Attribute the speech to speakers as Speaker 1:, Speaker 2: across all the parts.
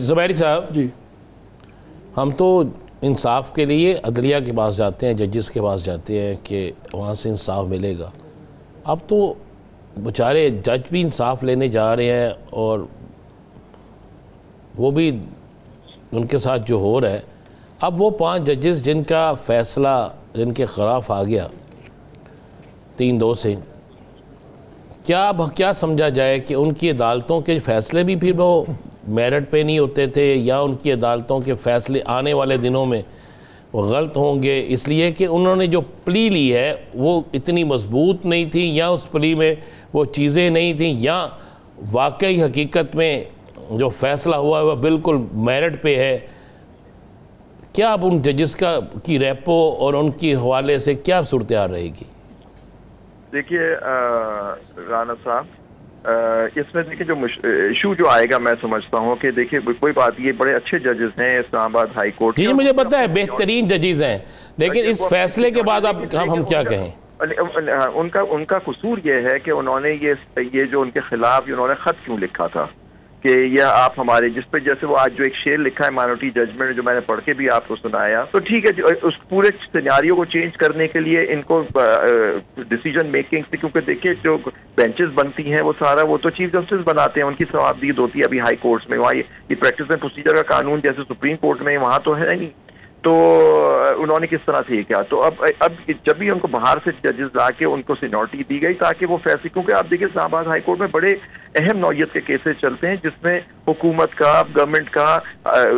Speaker 1: ज़ुबैरी साहब
Speaker 2: जी,
Speaker 1: हम तो इंसाफ के लिए अदलिया के पास जाते हैं, जजेस के पास जाते हैं कि वहाँ से इंसाफ मिलेगा। अब तो बेचारे जज भी इंसाफ लेने जा रहे हैं और वो भी उनके साथ जो हो रहा है, अब वो 5 जजेस जिनका फ़ैसला जिनके ख़िलाफ़ आ गया 3-2 से, क्या समझा जाए कि उनकी अदालतों के फ़ैसले भी फिर वो मेरिट पे नहीं होते थे, या उनकी अदालतों के फ़ैसले आने वाले दिनों में वो गलत होंगे इसलिए कि उन्होंने जो प्ली ली है वो इतनी मजबूत नहीं थी, या उस प्ली में वो चीज़ें नहीं थी, या वाकई हकीकत में जो फ़ैसला हुआ है वह बिल्कुल मेरिट पे है। क्या अब उन जजेस की रेपो और उनकी हवाले से क्या सूरत हाल रहेगी?
Speaker 3: देखिए राना साहब, इसमें देखिए जो इशू जो आएगा, मैं समझता हूँ कि देखिए कोई बात, ये बड़े अच्छे जजेस हैं इस्लामाबाद हाई कोर्ट।
Speaker 1: जी मुझे पता है बेहतरीन जजेस हैं, लेकिन इस फैसले के बाद अब हम क्या कहें?
Speaker 3: उनका कसूर ये है कि उन्होंने ये जो उनके खिलाफ उन्होंने खत क्यों लिखा था कि यह आप हमारे, जिस पे जैसे वो आज जो एक शेर लिखा है माइनॉरिटी जजमेंट, जो मैंने पढ़ के भी आपको सुनाया, तो ठीक है उस पूरे सिनेरियो को चेंज करने के लिए इनको डिसीजन मेकिंग से, क्योंकि देखिए जो बेंचेस बनती हैं वो सारा वो तो चीफ जस्टिस बनाते हैं, उनकी सवाबदीद होती है अभी हाई कोर्ट्स में। वहाँ ये प्रैक्टिस एंड प्रोसीजर का कानून जैसे सुप्रीम कोर्ट में वहाँ तो है नहीं, तो उन्होंने किस तरह से ये किया। तो अब जब भी उनको बाहर से जजेस लाके उनको सीनियरिटी दी गई ताकि वो फैसले, क्योंकि आप देखिए इस्लामाबाद हाई कोर्ट में बड़े अहम नौयत के केसेस चलते हैं जिसमें हुकूमत का, गवर्नमेंट का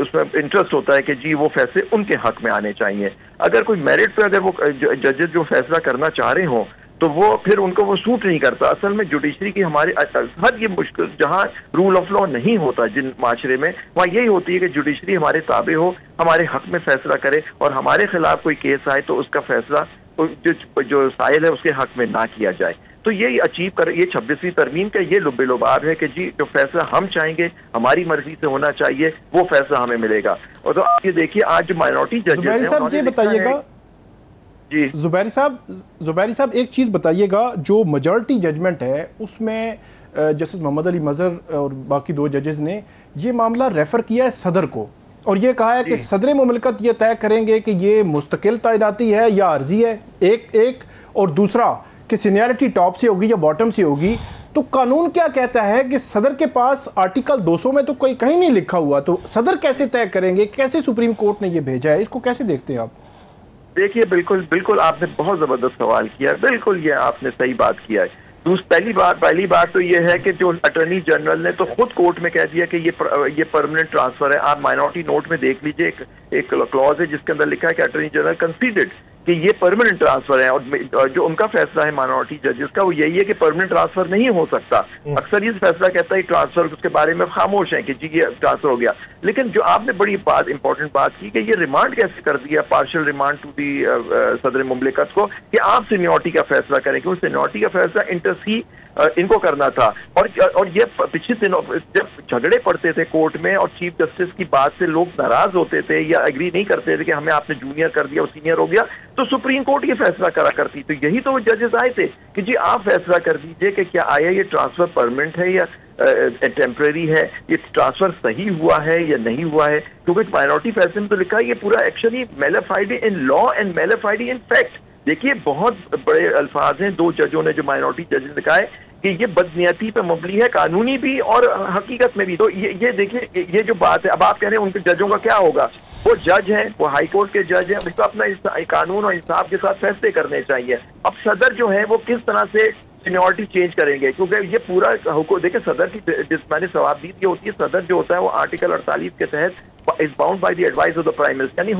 Speaker 3: उसमें इंटरेस्ट होता है कि जी वो फैसले उनके हक में आने चाहिए। अगर कोई मेरिट पे अगर वो जजेस जो फैसला करना चाह रहे हों तो वो फिर उनको वो सूट नहीं करता। असल में जुडिशरी की हमारे हर ये मुश्किल, जहाँ रूल ऑफ लॉ नहीं होता जिन माशरे में, वहाँ यही होती है कि जुडिशरी हमारे ताबे हो, हमारे हक में फैसला करे, और हमारे खिलाफ कोई केस आए तो उसका फैसला जो साइल है उसके हक में ना किया जाए। तो ये अचीव कर, ये 26वीं तरमीम का ये लुब्बे-लुबाब है कि जी जो फैसला हम चाहेंगे, हमारी मर्जी से होना चाहिए, वो फैसला हमें मिलेगा। और तो आप ये देखिए आज जो माइनॉरिटी जजेस हैं,
Speaker 2: ये बताइएगा
Speaker 3: जी
Speaker 2: ज़ुबैरी साहब एक चीज़ बताइएगा, जो मेजॉरिटी जजमेंट है उसमें जस्टिस मोहम्मद अली मज़हर और बाकी 2 जजेस ने ये मामला रेफ़र किया है सदर को, और ये कहा है कि सदर मुमलिकत ये तय करेंगे कि ये मुस्तकिल तैनाती है या अर्जी है, एक और दूसरा कि सीनियरिटी टॉप से होगी या बॉटम से होगी। तो कानून क्या कहता है कि सदर के पास आर्टिकल 200 में तो कोई कहीं नहीं लिखा हुआ, तो सदर कैसे तय करेंगे? कैसे सुप्रीम कोर्ट ने ये भेजा है, इसको कैसे देखते हैं आप?
Speaker 3: देखिए बिल्कुल आपने बहुत जबरदस्त सवाल किया है, बिल्कुल ये आपने सही बात किया है। पहली बात तो ये है कि जो अटॉर्नी जनरल ने तो खुद कोर्ट में कह दिया कि ये परमानेंट ट्रांसफर है। आप माइनॉरिटी नोट में देख लीजिए, एक क्लॉज है जिसके अंदर लिखा है कि अटॉर्नी जनरल कंसीडर्ड कि ये परमानेंट ट्रांसफर है, और जो उनका फैसला है माइनॉरिटी जजेस का वो यही है कि परमानेंट ट्रांसफर नहीं हो सकता। अक्सर ये फैसला कहता है ट्रांसफर, उसके बारे में खामोश है कि जी ये ट्रांसफर हो गया। लेकिन जो आपने बड़ी इंपॉर्टेंट बात की कि ये रिमांड कैसे कर दिया, पार्शियल रिमांड टू दी सदर मुमलिकत को, कि आप सीनियरिटी का फैसला करें, क्योंकि सीनियरिटी का फैसला इंटरसी इनको करना था। और ये पिछले दिनों जब झगड़े पड़ते थे कोर्ट में और चीफ जस्टिस की बात से लोग नाराज होते थे या एग्री नहीं करते थे कि हमें आपने जूनियर कर दिया, वो सीनियर हो गया, तो सुप्रीम कोर्ट ये फैसला करा करती। तो यही तो वो जजेस आए थे कि जी आप फैसला कर दीजिए कि क्या आया ये ट्रांसफर परमानेंट है या टेम्परेरी है, ये ट्रांसफर सही हुआ है या नहीं हुआ है। क्योंकि माइनॉरिटी फैसले में तो लिखा है ये पूरा एक्शन ही modified in law and modified in fact. देखिए बहुत बड़े अल्फाज हैं 2 जजों ने, जो माइनॉरिटी जज ने लिखा है कि ये बदनीयती पे मबनी है, कानूनी भी और हकीकत में भी। तो ये देखिए ये जो बात है, अब आप कह रहे हैं उनके जजों का क्या होगा, वो जज हैं, वो हाई कोर्ट के जज हैं, उनको अपना कानून और इंसाफ के साथ फैसले करने चाहिए। अब सदर जो है वो किस तरह से सीनियरिटी चेंज करेंगे, क्योंकि ये पूरा हुकूम देखिए सदर की मैंने सवाबदीद ये होती है, सदर जो होता है वो आर्टिकल 48 के तहत is bound by the advice of the prime minister, यानी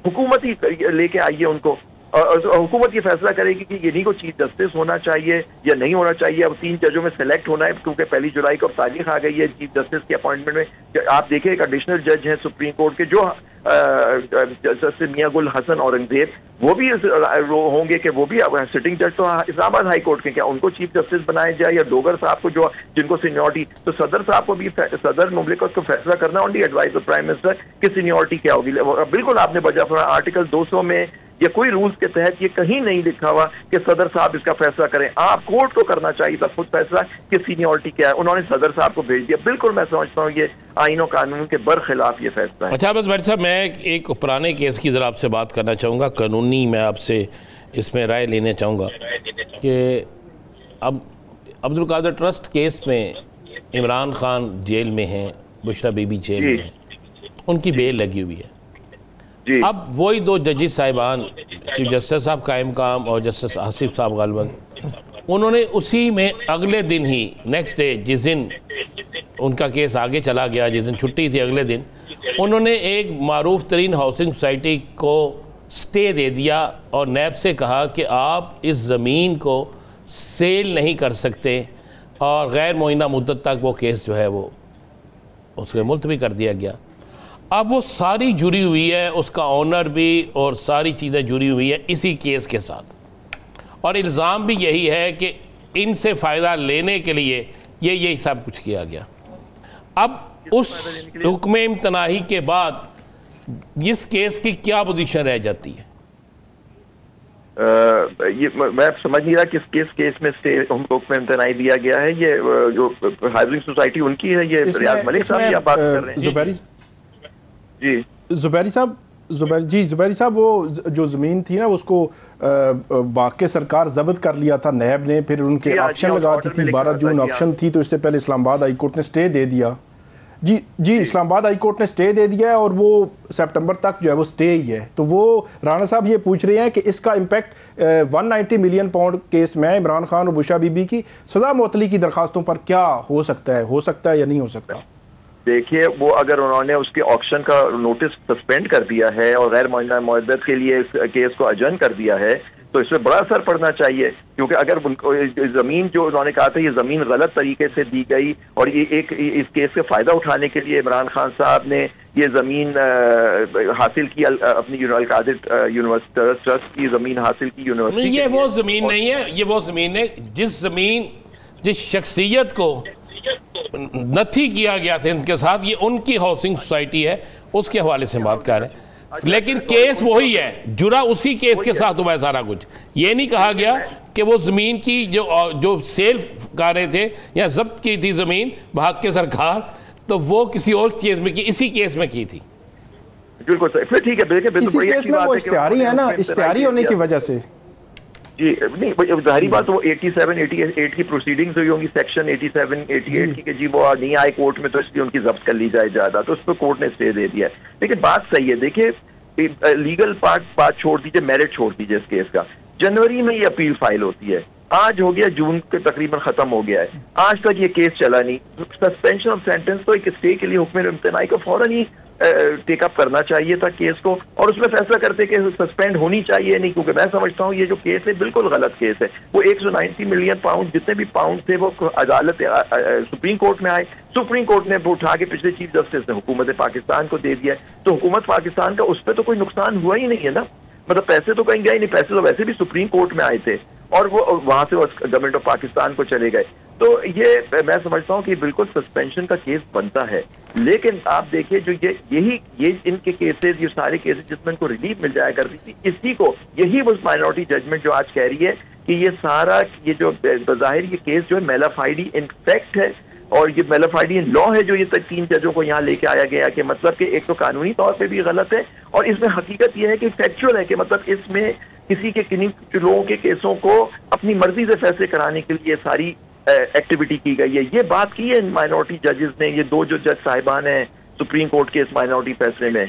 Speaker 3: हुकूमत ही लेके आई है उनको, और हुकूमत ये फैसला करेगी कि इन्हीं को चीफ जस्टिस होना चाहिए या नहीं होना चाहिए। अब 3 जजों में सेलेक्ट होना है, क्योंकि 1 जुलाई को तारीख आ गई है चीफ जस्टिस की अपॉइंटमेंट में। आप देखिए एक एडिशनल जज हैं सुप्रीम कोर्ट के जो जस्टिस मियां गुल हसन औरंगजेब, वो भी होंगे कि वो भी सिटिंग जज तो इस्लामाबाद हाई कोर्ट के, क्या उनको चीफ जस्टिस बनाया जाए या डोगर साहब को जो जिनको सीनियरिटी, तो सदर साहब को भी सदर मुमलिकत को फैसला करना on the advice of prime minister कि सीनियरिटी क्या होगी। बिल्कुल आपने वजह आर्टिकल 200 में या कोई रूल्स के तहत ये कहीं नहीं लिखा हुआ कि सदर साहब इसका फैसला करें। आप कोर्ट को करना चाहिए था खुद फैसला कि सीनियरिटी क्या है, उन्होंने सदर साहब को भेज दिया। बिल्कुल मैं समझता हूँ ये आईन और कानून के बरखिलाफ ये फैसला है।
Speaker 1: अच्छा बस भाई साहब, मैं एक पुराने केस की ज़रा आपसे बात करना चाहूँगा, कानूनी मैं आपसे इसमें राय लेना चाहूँगा कि अब अब्दुल कादिर ट्रस्ट केस में इमरान खान जेल में हैं, बुशरा बीबी जेल में हैं, उनकी बेल लगी हुई है। अब वही दो जजेस साहिबान, चीफ जस्टिस साहब कायम काम और जस्टिस आसिफ साहब गालबन, उन्होंने उसी में अगले दिन ही नेक्स्ट डे, जिस दिन उनका केस आगे चला गया, जिस दिन छुट्टी थी अगले दिन, उन्होंने एक मारूफ तरीन हाउसिंग सोसाइटी को स्टे दे दिया और नैब से कहा कि आप इस ज़मीन को सेल नहीं कर सकते और गैर मुअय्यना मुद्दत तक वो केस जो है वो उसके मुलतवी कर दिया गया। अब वो सारी जुड़ी हुई है, उसका ऑनर भी और सारी चीज़ें जुड़ी हुई है इसी केस के साथ, और इल्ज़ाम भी यही है कि इनसे फ़ायदा लेने के लिए ये सब कुछ किया गया। अब उस हुक्म इम्तनाही के बाद इस केस की क्या पोजीशन रह जाती है?
Speaker 3: ये मैं समझ नहीं रहा किस केस में स्टे हुक्म इम्तनाई दिया गया है। ये जो हाउसिंग सोसाइटी उनकी है, ये रियाज मलिक साहब या बात कर रहे हैं?
Speaker 2: जुबैरी साहब वो जो ज़मीन थी ना उसको वाक़ई सरकार जब्त कर लिया था नैब ने, फिर उनके ऑक्शन लगा दी थी, 12 जून ऑक्शन थी, तो इससे पहले इस्लामाबाद हाई कोर्ट ने स्टे दे दिया। जी इस्लामाबाद हाई कोर्ट ने स्टे दे दिया है और वो सितंबर तक जो है वो स्टे ही है। तो वो राणा साहब ये पूछ रहे हैं कि इसका इम्पैक्ट 190 मिलियन पाउंड केस में इमरान खान और बुशरा बीबी की सज़ा मुअत्तली की दरखास्तों पर क्या हो सकता है या नहीं हो सकता?
Speaker 3: देखिए, वो अगर उन्होंने उसके ऑक्शन का नोटिस सस्पेंड कर दिया है और गैर मुअय्यना मुद्दत के लिए इस केस को अजर्न कर दिया है, तो इसमें बड़ा असर पड़ना चाहिए, क्योंकि अगर ज़मीन जो उन्होंने कहा था ये ज़मीन गलत तरीके से दी गई और ये इस केस से फ़ायदा उठाने के लिए इमरान खान साहब ने ये ज़मीन हासिल की, अपनी अल-कादिर यूनिवर्सिटी ट्रस्ट की ज़मीन हासिल की यूनिवर्सिटी।
Speaker 1: ये वो ज़मीन नहीं है, ये वो ज़मीन है जिस शख्सियत को नथी किया गया था इनके साथ, ये उनकी हाउसिंग सोसाइटी है, उसके हवाले से बात कर रहे हैं। लेकिन केस वही है, जुड़ा उसी केस के साथ हुआ है सारा कुछ। ये नहीं कहा गया कि वो ज़मीन की जो सेल कर रहे थे या जब्त की थी ज़मीन भाग के सरकार, तो वो किसी और केस में की, इसी केस में की थी।
Speaker 3: बिल्कुल फिर ठीक है,
Speaker 2: इसी केस में वो इश्तिहारी है ना, इश्तिहारी होने की वजह से
Speaker 3: जी नहीं, जाहिर बात वो 87, 88 की प्रोसीडिंग्स हुई होंगी, सेक्शन 87, 88 की, कि जी वो नहीं आए कोर्ट में तो इसलिए उनकी जब्त कर ली जाए ज़्यादा, तो उस पर कोर्ट ने स्टे दे दिया है। लेकिन बात सही है, देखिए लीगल बात छोड़ दीजिए, मेरिट छोड़ दीजिए इस केस का। जनवरी में ये अपील फाइल होती है, आज हो गया जून के तकरीबन खत्म हो गया है, आज तक ये केस चला नहीं। सस्पेंशन ऑफ सेंटेंस तो एक स्टे के लिए हुक्म इम्तनाई को फौरन ही टेकअप करना चाहिए था केस को, और उसमें फैसला करते कि सस्पेंड होनी चाहिए नहीं, क्योंकि मैं समझता हूँ ये जो केस है बिल्कुल गलत केस है। वो 190 मिलियन पाउंड जितने भी पाउंड थे वो अदालत सुप्रीम कोर्ट में आए, सुप्रीम कोर्ट ने उठा के पिछले चीफ जस्टिस ने हुकूमत पाकिस्तान को दे दिया, तो हुकूमत पाकिस्तान का उस पर तो कोई नुकसान हुआ ही नहीं है ना, मतलब पैसे तो कहीं गए नहीं, पैसे तो वैसे भी सुप्रीम कोर्ट में आए थे और वो वहां से गवर्नमेंट ऑफ पाकिस्तान को चले गए। तो ये मैं समझता हूँ कि बिल्कुल सस्पेंशन का केस बनता है। लेकिन आप देखिए जो ये इनके केसेस, ये सारे केसेस जिसमें इनको रिलीफ मिल जाया करती थी, इसी को यही वो माइनॉरिटी जजमेंट जो आज कह रही है कि ये सारा ये जो बज़ाहिर ये केस जो है मेलाफाइडी इनफेक्ट है, और ये मेलाफाइडी इन लॉ है जो ये 3 जजों को यहाँ लेके आया गया, कि मतलब कि एक तो कानूनी तौर पे भी गलत है और इसमें हकीकत ये है कि फैक्चुअल है, कि मतलब इसमें किसी के किन्हीं लोगों के केसों को अपनी मर्जी से फैसले कराने के लिए सारी एक्टिविटी की गई है। ये बात की है माइनॉरिटी जजेस ने, ये 2 जो जज साहिबान हैं सुप्रीम कोर्ट के इस माइनॉरिटी फैसले में।